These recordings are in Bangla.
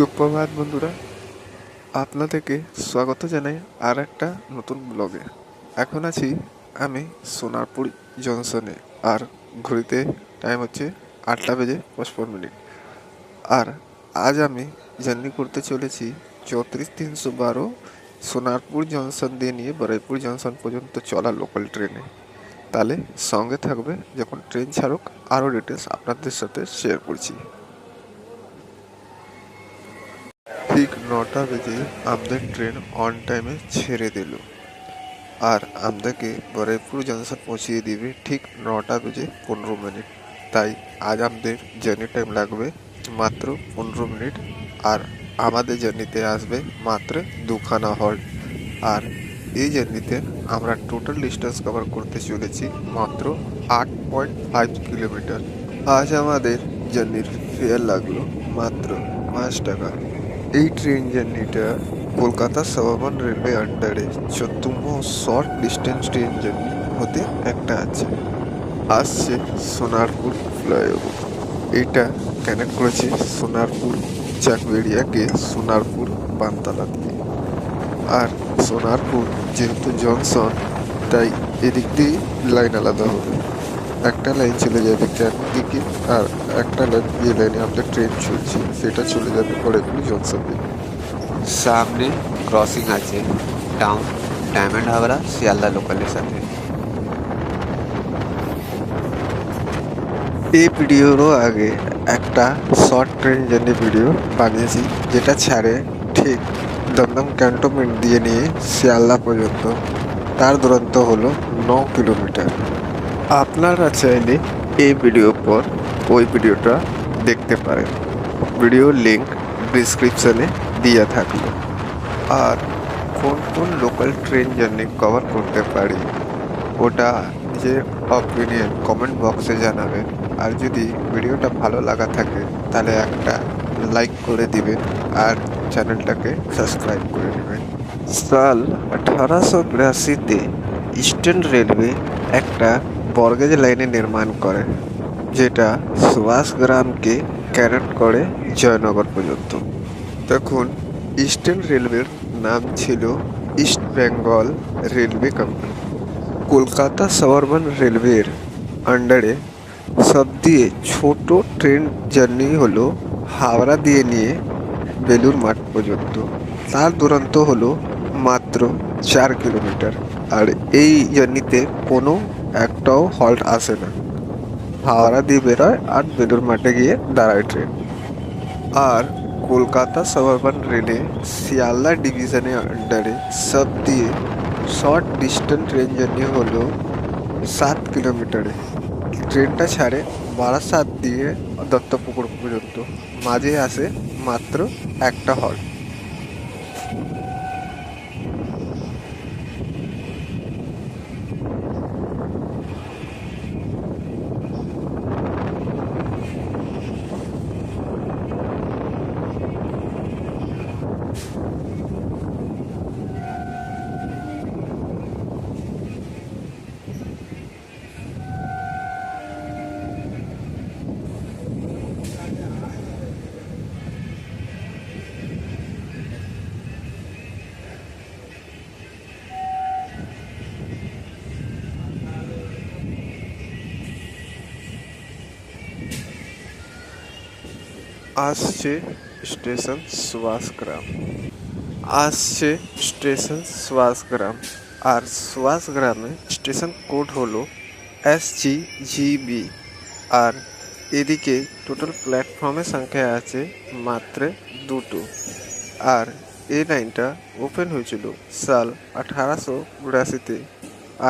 সুপ্রভাত বন্ধুরা, আপনাদেরকে স্বাগত জানাই আর একটা নতুন ব্লগে। এখন আছি আমি সোনারপুর জংশনে, আর ঘড়িতে টাইম হচ্ছে 8:55। আর আজ আমি জার্নি করতে চলেছি 34-312 সোনারপুর জংশন দিয়ে নিয়ে বারুইপুর জংশন পর্যন্ত চলা লোকাল ট্রেনে। তাহলে সঙ্গে থাকবে, যখন ট্রেন ছাড়ুক আরও ডিটেলস আপনাদের সাথে শেয়ার করছি। ঠিক 9টা বেজে আমাদের ট্রেন অন টাইমে ছেড়ে দিল, আর আমাদেরকে বারুইপুর জংশন পৌঁছিয়ে দিবে ঠিক 9:15। তাই আজ আমাদের জার্নি টাইম লাগবে মাত্র 15 মিনিট, আর আমাদের জার্নিতে আসবে মাত্র 2খানা হল্ট। আর এই জার্নিতে আমরা টোটাল ডিস্টেন্স কভার করতে চলেছি মাত্র 8.5 কিলোমিটার। আজ আমাদের জার্নির ফেয়ার লাগলো মাত্র 5 টাকা। এই ট্রেন জার্নিটা কলকাতা সাবারবান রেলওয়ে আন্ডারে 14তম শর্ট ডিস্টেন্স ট্রেন জার্নি হতে একটা আছে। আসছে সোনারপুর ফ্লাইওভার। এইটা কানেক্ট করেছে সোনারপুর চাকবেড়িয়াকে সোনারপুর বানতলা দিয়ে। আর সোনারপুর যেহেতু জংশন, তাই এদিক দিয়ে লাইন আলাদা হবে। একটা লাইন চলে যাবে ক্যানিং দিকে, আর একটা লাইন যে লাইনে আমাদের ট্রেন চলছে সেটা চলে যাবে বারুইপুর জংশন দিকে। সামনে ক্রসিং আছে টাউন ডায়মন্ড হাবড়া শিয়ালদা লোকালের সাথে। এই ভিডিওরও আগে একটা শর্ট ট্রেন জার্নি ভিডিও বানিয়েছি, যেটা ছাড়ে ঠিক দমদম ক্যান্টনমেন্ট দিয়ে নিয়ে শিয়ালদা পর্যন্ত। তার দূরত্ব হলো 9 কিলোমিটার। আপনারা চাইলে এই ভিডিওর পর ওই ভিডিওটা দেখতে পারেন, ভিডিও লিঙ্ক ডিসক্রিপশনে দেওয়া থাকলো। আর কোন কোন লোকাল ট্রেন জার্নি কভার করতে পারি ওটা নিজের অপিনিয়ন কমেন্ট বক্সে জানাবেন। আর যদি ভিডিওটা ভালো লাগা থাকে তাহলে একটা লাইক করে দিবেন, আর চ্যানেলটাকে সাবস্ক্রাইব করে নেবেন। সাল 1882-তে ইস্টার্ন রেলওয়ে একটা বর্গেজ লাইনে নির্মাণ করে, যেটা সুভাষগ্রামকে কানেক্ট করে জয়নগর পর্যন্ত। তখন ইস্টার্ন রেলওয়ের নাম ছিল east Bengal railway company. Kolkata suburban রেলওয়ের আন্ডারে সব দিয়ে ছোট ট্রেন জার্নি হলো হাওড়া দিয়ে নিয়ে বেলুর মাঠ পর্যন্ত। তার দূরত্ব হলো মাত্র 4 কিলোমিটার। আর এই জার্নিতে কোনো একটাও হল্ট আসে না। হাওড়া দিয়ে বেরোয় আর বেলুর মাঠে গিয়ে দাঁড়ায় ট্রেন। আর কলকাতা সাবারবান রেলে শিয়ালদা ডিভিশনের আন্ডারে সব দিয়ে শর্ট ডিস্টেন্স ট্রেন জার্নি হলো 7 কিলোমিটারে। ট্রেনটা ছাড়ে বারাসাত দিয়ে দত্তপুকুর পর্যন্ত, মাঝে আসে মাত্র একটা হল্ট। আসছে স্টেশন সুভাষগ্রাম। আসছে স্টেশন সুভাষগ্রাম। আর সুভাষগ্রামে স্টেশন কোড হলো SGGB। আর এদিকে টোটাল প্ল্যাটফর্মের সংখ্যা আছে মাত্র 2টো। আর এই লাইনটা ওপেন হয়েছিল সাল 1882-তে।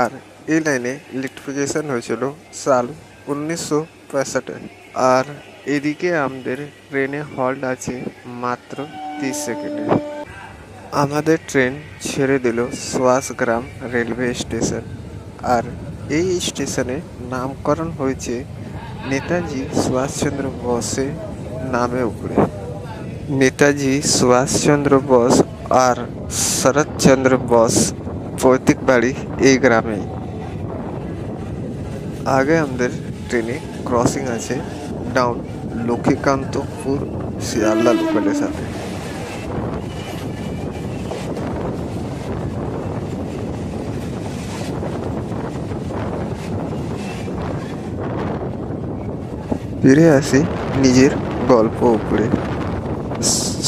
আর এই লাইনে ইলেকট্রিফিকেশন হয়েছিল সাল 1965। আর এদিকে আমাদের ট্রেনে হল্ট আছে মাত্র 30 সেকেন্ডে। আমাদের ট্রেন ছেড়ে দিল সুভাষগ্রাম রেলওয়ে স্টেশন। আর এই স্টেশনে নামকরণ হয়েছে নেতাজি সুভাষচন্দ্র বোসের নামে উপরে। নেতাজি সুভাষচন্দ্র বোস আর শরৎচন্দ্র বোস পৈতৃক বাড়ি এই গ্রামেই। আগে আমাদের ট্রেনে ক্রসিং আছে ডাউন লক্ষ্মীকান্তপুর শিয়ালদা লোকালের সাথে। ফিরে আসি নিজের গল্প উপরে।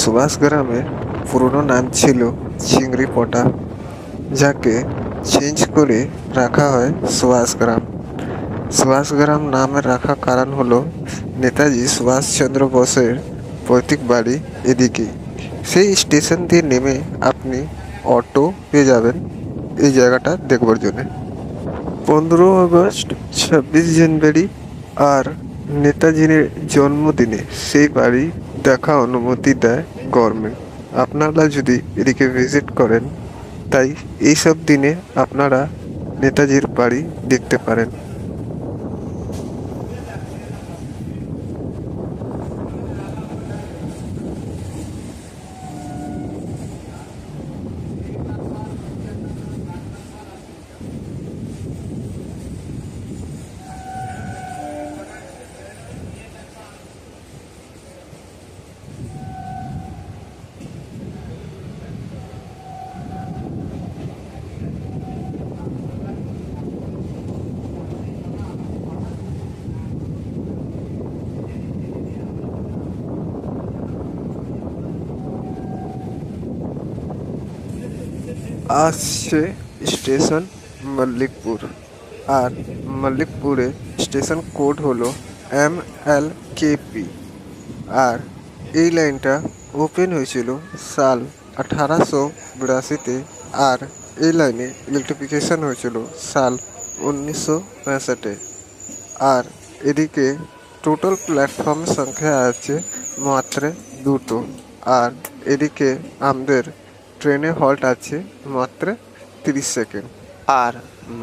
সুভাষ গ্রামের পুরনো নাম ছিল চিংড়িপটা, যাকে চেঞ্জ করে রাখা হয় সুভাষগ্রাম। সুভাষগ্রাম নামের রাখা কারণ হলো নেতাজি সুভাষচন্দ্র বোসের পৈতৃক বাড়ি এদিকেই। সেই স্টেশন দিয়ে নেমে আপনি অটো পেয়ে যাবেন এই জায়গাটা দেখবার জন্য। 15 আগস্ট, 26 জানুয়ারি আর নেতাজির জন্মদিনে সেই বাড়ি দেখা অনুমতি দেয় গভর্নমেন্ট, আপনারা যদি এদিকে ভিজিট করেন। তাই এইসব দিনে আপনারা নেতাজির বাড়ি দেখতে পারেন। আসছে স্টেশন মল্লিকপুর, আর মল্লিকপুরে স্টেশন কোড হলো MLKP। আর এই লাইনটা ওপেন হয়েছিল সাল 1882-তে, আর এই লাইনে ইলেকট্রিফিকেশন হয়েছিল সাল 1965। আর এদিকে টোটাল প্ল্যাটফর্ম সংখ্যা আছে মাত্র দুটো। আর এদিকে আমাদের ট্রেনে হল্ট আছে মাত্র 30 সেকেন্ড। আর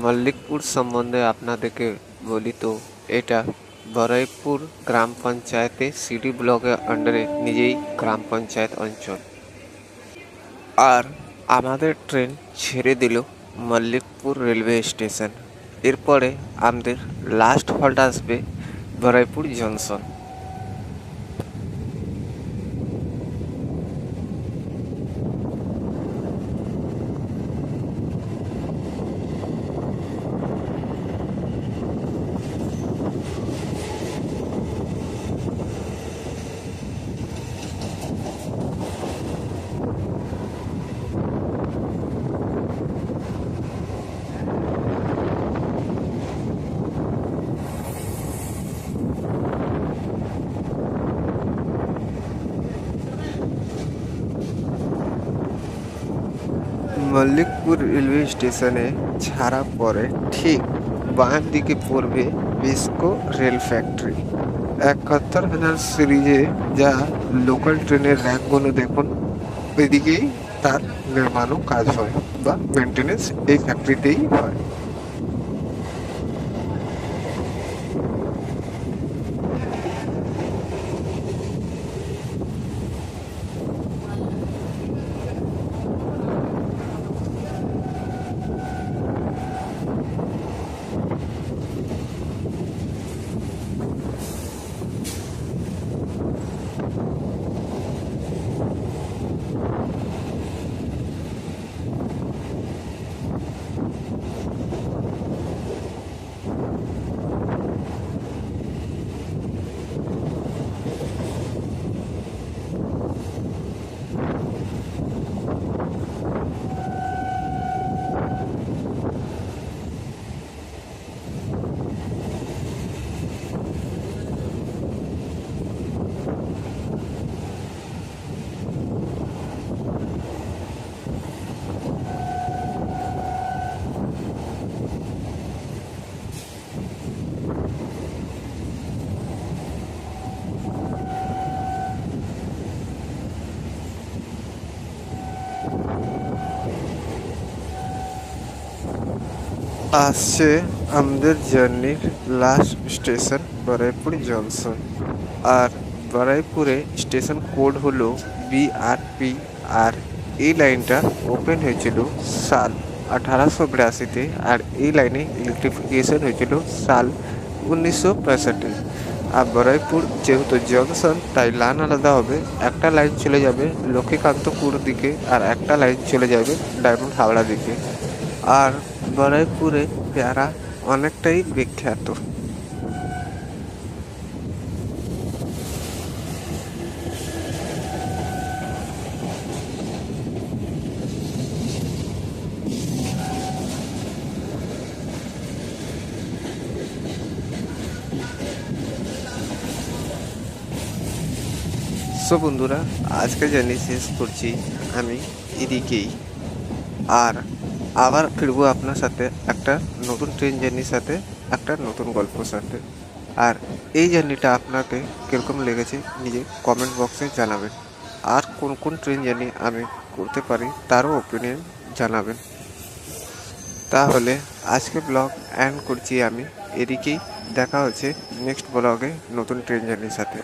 মল্লিকপুর সম্বন্ধে আপনাদেরকে বলি তো, এটা বরাইপুর গ্রাম পঞ্চায়েতে সিডি ব্লকের আন্ডারে নিজেই গ্রাম পঞ্চায়েত অঞ্চল। আর আমাদের ট্রেন ছেড়ে দিল মল্লিকপুর রেলওয়ে স্টেশন। এরপরে আমাদের লাস্ট হল্ট আসবে বরাইপুর জংশন। মল্লিকপুর রেলওয়ে স্টেশনে ছাড়া পরে ঠিক বাঁ দিকে পড়বে বিস্কো রেল ফ্যাক্টরি। 71,000 সিরিজে যা লোকাল ট্রেনের র্যাকগুলো দেখুন, ওইদিকেই তার নির্মাণও কাজ হয় বা মেনটেনেন্স এই ফ্যাক্টরিতেই হয়। আসছে আমাদের জার্নির লাস্ট স্টেশন বারুইপুর জংশন। আর বারুইপুরে স্টেশন কোড হলো BRP। আর এই লাইনটা ওপেন হয়েছিল সাল 1882-তে, আর এই লাইনে ইলেকট্রিফিকেশন হয়েছিল সাল 1965। আর বরাইপুর যেহেতু জংশন তাই লাইন আলাদা হবে, একটা লাইন চলে যাবে লক্ষ্মীকান্তপুর দিকে আর একটা লাইন চলে যাবে ডায়মন্ড হাওড়া দিকে। আর বরাইপুরে পেয়ারা অনেকটাই বিখ্যাত। সো বন্ধুরা, আজকে জার্নি শেষ করছি আমি এদিকেই। আর আবার ফিরবো আপনার সাথে একটা নতুন ট্রেন জার্নির সাথে, একটা নতুন গল্পর সাথে। আর এই জার্নিটা আপনাকে কীরকম লেগেছে নিজে কমেন্ট বক্সে জানাবেন। আর কোন কোন ট্রেন জার্নি আমি করতে পারি তারও ওপিনিয়ন জানাবেন। তাহলে আজকে ব্লগ এন্ড করছি আমি এদিকেই। দেখা হচ্ছে নেক্সট ব্লগে নতুন ট্রেন জার্নির সাথে।